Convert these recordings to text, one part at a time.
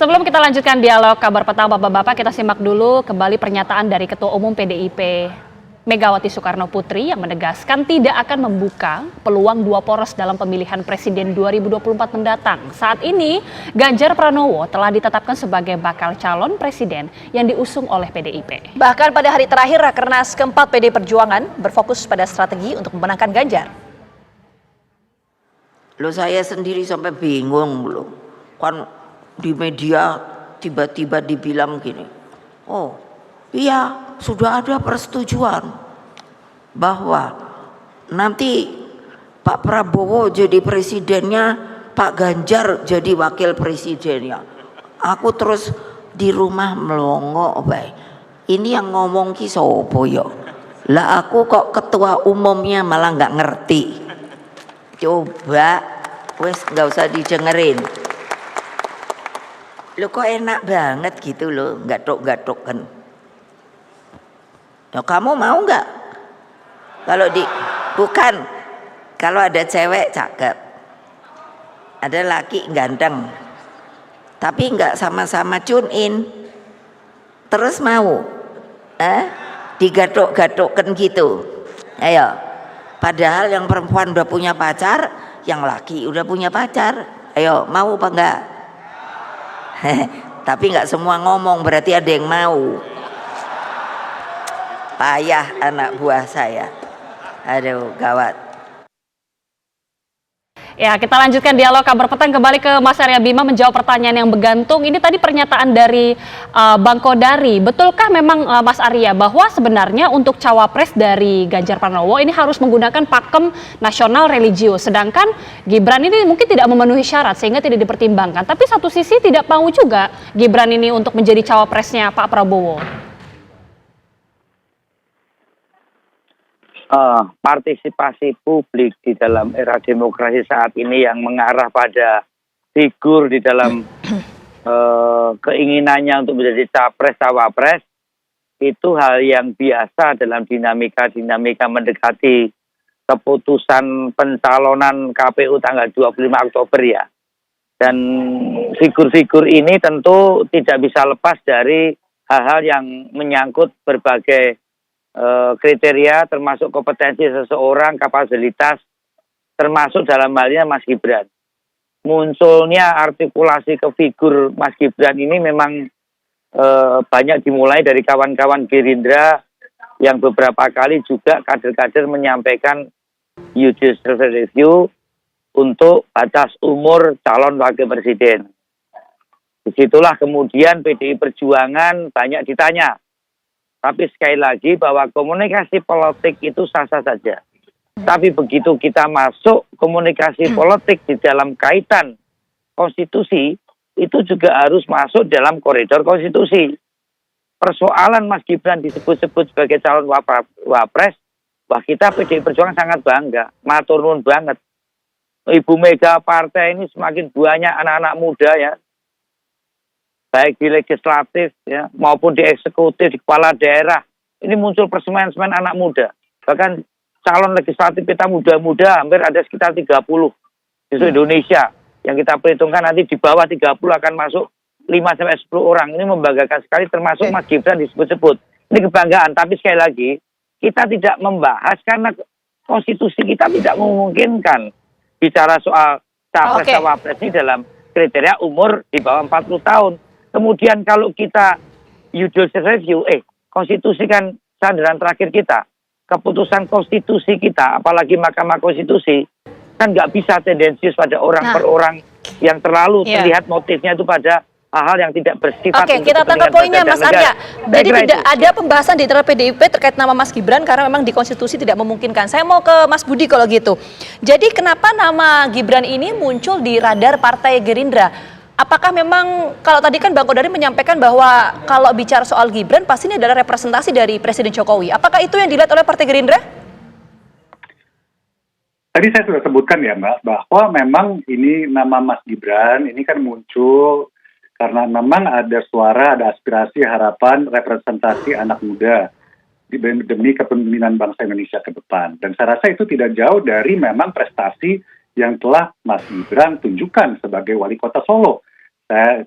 Sebelum kita lanjutkan dialog kabar petang Bapak-Bapak, kita simak dulu kembali pernyataan dari Ketua Umum PDIP Megawati Soekarno Putri yang menegaskan tidak akan membuka peluang dua poros dalam pemilihan Presiden 2024 mendatang. Saat ini, Ganjar Pranowo telah ditetapkan sebagai bakal calon presiden yang diusung oleh PDIP. Bahkan pada hari terakhir Rakernas keempat PD Perjuangan berfokus pada strategi untuk memenangkan Ganjar. Loh, saya sendiri sampai bingung loh. Kan di media tiba-tiba dibilang gini, oh iya sudah ada persetujuan bahwa nanti Pak Prabowo jadi presidennya, Pak Ganjar jadi wakil presidennya. Aku terus di rumah melongo, baik. Ini yang ngomong ki sopo yo? Lah aku kok ketua umumnya malah nggak ngerti. Coba, wes nggak usah didengerin. Lo kok enak banget gitu loh, gatok-gatok kan. Nah, kamu mau nggak? Bukan, kalau ada cewek cakep, ada laki ganteng, tapi nggak sama-sama tune in, terus mau, digatok-gatokkan gitu. Ayo, padahal yang perempuan udah punya pacar, yang laki udah punya pacar. Ayo, mau apa enggak? Tapi nggak semua ngomong, berarti ada yang mau. Payah anak buah saya. Aduh, gawat. Ya, kita lanjutkan dialog kabar petang kembali ke Mas Arya Bima menjawab pertanyaan yang bergantung. Ini tadi pernyataan dari Bang Kodari. Betulkah memang Mas Arya bahwa sebenarnya untuk cawapres dari Ganjar Pranowo ini harus menggunakan pakem nasional religius, sedangkan Gibran ini mungkin tidak memenuhi syarat sehingga tidak dipertimbangkan. Tapi satu sisi tidak mau juga Gibran ini untuk menjadi cawapresnya Pak Prabowo. Partisipasi publik di dalam era demokrasi saat ini yang mengarah pada figur di dalam keinginannya untuk menjadi capres cawapres itu hal yang biasa dalam dinamika mendekati keputusan pencalonan KPU tanggal 25 Oktober ya. Dan figur-figur ini tentu tidak bisa lepas dari hal-hal yang menyangkut berbagai kriteria, termasuk kompetensi seseorang, kapasitas, termasuk dalam halnya Mas Gibran. Munculnya artikulasi ke figur Mas Gibran ini memang banyak dimulai dari kawan-kawan Gerindra yang beberapa kali juga kader-kader menyampaikan judicial review untuk batas umur calon wakil presiden. Disitulah kemudian PDI Perjuangan banyak ditanya. Tapi sekali lagi bahwa komunikasi politik itu sah-sah saja. Tapi begitu kita masuk komunikasi politik di dalam kaitan konstitusi, itu juga harus masuk dalam koridor konstitusi. Persoalan Mas Gibran disebut-sebut sebagai calon wapres, wah kita PDI Perjuangan sangat bangga, matur nuwun banget. Ibu Mega partai ini semakin banyak anak-anak muda ya, baik di legislatif ya maupun di eksekutif, di kepala daerah. Ini muncul persemen-semen anak muda. Bahkan calon legislatif kita muda-muda hampir ada sekitar 30 di seluruh Indonesia. Yang kita perhitungkan nanti di bawah 30 akan masuk 5-10 orang. Ini membanggakan sekali, termasuk Mas Gibran disebut-sebut. Ini kebanggaan, tapi sekali lagi kita tidak membahas karena konstitusi kita tidak memungkinkan bicara soal capres-cawapres ini dalam kriteria umur di bawah 40 tahun. Kemudian kalau kita judicial review, konstitusi kan sandaran terakhir kita. Keputusan konstitusi kita, apalagi Mahkamah Konstitusi, kan nggak bisa tendensius pada orang per orang yang terlalu terlihat motifnya itu pada hal-hal yang tidak bersifat. Oke, kita tangkap poinnya Mas Arya. Jadi tidak ada pembahasan di internal PDIP terkait nama Mas Gibran karena memang di konstitusi tidak memungkinkan. Saya mau ke Mas Budi kalau gitu. Jadi kenapa nama Gibran ini muncul di radar Partai Gerindra? Apakah memang, kalau tadi kan Bang Kodari menyampaikan bahwa kalau bicara soal Gibran pasti ini adalah representasi dari Presiden Jokowi. Apakah itu yang dilihat oleh Partai Gerindra? Tadi saya sudah sebutkan ya Mbak, bahwa memang ini nama Mas Gibran ini kan muncul karena memang ada suara, ada aspirasi, harapan, representasi anak muda demi kepemimpinan bangsa Indonesia ke depan. Dan saya rasa itu tidak jauh dari memang prestasi yang telah Mas Gibran tunjukkan sebagai wali kota Solo.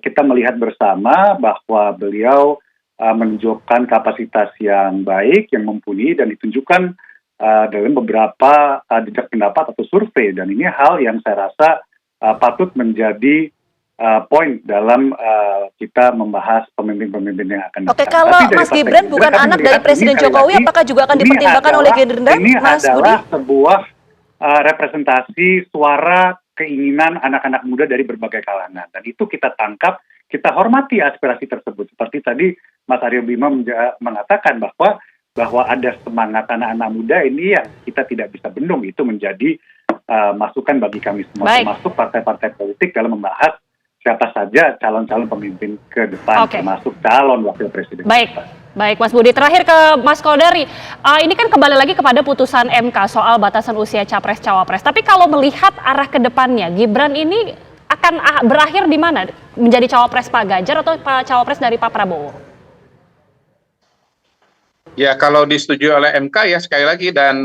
kita melihat bersama bahwa beliau menunjukkan kapasitas yang baik, yang mumpuni, dan ditunjukkan dalam beberapa jejak pendapat atau survei. Dan ini hal yang saya rasa patut menjadi poin dalam kita membahas pemimpin-pemimpin yang akan datang. Oke, kalau Mas Gibran bukan anak dari Presiden Jokowi, apakah juga akan dipertimbangkan oleh Gerindra, Mas Budi? Ini adalah sebuah representasi suara keinginan anak-anak muda dari berbagai kalangan. Dan itu kita tangkap, kita hormati aspirasi tersebut. Seperti tadi Mas Arya Bima mengatakan bahwa ada semangat anak-anak muda ini yang kita tidak bisa bendung. Itu menjadi masukan bagi kami semua, termasuk partai-partai politik dalam membahas siapa saja calon-calon pemimpin ke depan, termasuk calon wakil presiden. Baik Mas Budi. Terakhir ke Mas Kodari, ini kan kembali lagi kepada putusan MK soal batasan usia capres-cawapres. Tapi kalau melihat arah ke depannya, Gibran ini akan berakhir di mana? Menjadi cawapres Pak Ganjar atau cawapres dari Pak Prabowo? Ya, kalau disetujui oleh MK ya sekali lagi, dan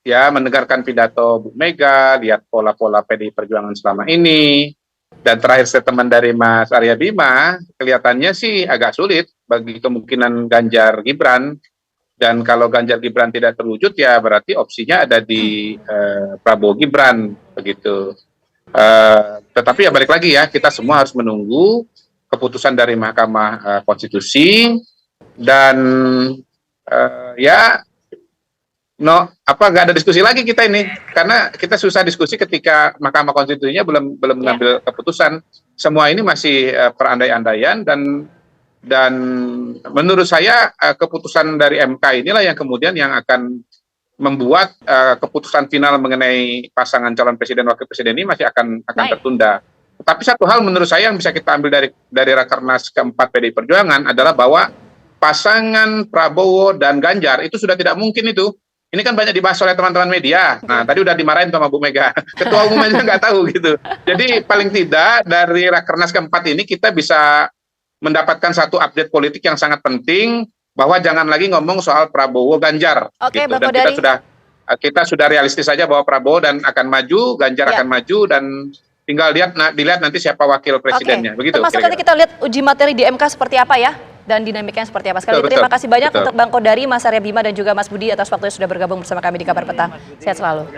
ya mendengarkan pidato Bu Mega, lihat pola-pola PDI Perjuangan selama ini, dan terakhir statement dari Mas Arya Bima, kelihatannya sih agak sulit bagi kemungkinan Ganjar Gibran. Dan kalau Ganjar Gibran tidak terwujud, ya berarti opsinya ada di Prabowo Gibran, begitu. Tetapi ya balik lagi ya, kita semua harus menunggu keputusan dari Mahkamah Konstitusi, dan nggak ada diskusi lagi kita ini, karena kita susah diskusi ketika Mahkamah Konstitusinya belum mengambil keputusan. Semua ini masih perandai-andaian, dan menurut saya keputusan dari MK inilah yang kemudian yang akan membuat keputusan final mengenai pasangan calon presiden wakil presiden ini masih akan tertunda. Tapi satu hal menurut saya yang bisa kita ambil dari Rakernas keempat PDI Perjuangan adalah bahwa pasangan Prabowo dan Ganjar itu sudah tidak mungkin itu. Ini kan banyak dibahas oleh teman-teman media. Nah, tadi udah dimarahin sama Bu Mega. Ketua umum aja nggak tahu gitu. Jadi paling tidak dari Rakernas keempat ini kita bisa mendapatkan satu update politik yang sangat penting, bahwa jangan lagi ngomong soal Prabowo Ganjar. Oke, gitu. Bang Dan Kodari. kita sudah realistis saja bahwa Prabowo dan akan maju, Ganjar akan maju, dan tinggal dilihat nanti siapa wakil presidennya. Begitu. Termasuk nanti kita lihat uji materi di MK seperti apa ya, dan dinamikanya seperti apa. Sekali lagi terima kasih banyak untuk Bang Kodari, Mas Arya Bima, dan juga Mas Budi atas waktunya sudah bergabung bersama kami di Kabar Petang. Sehat selalu.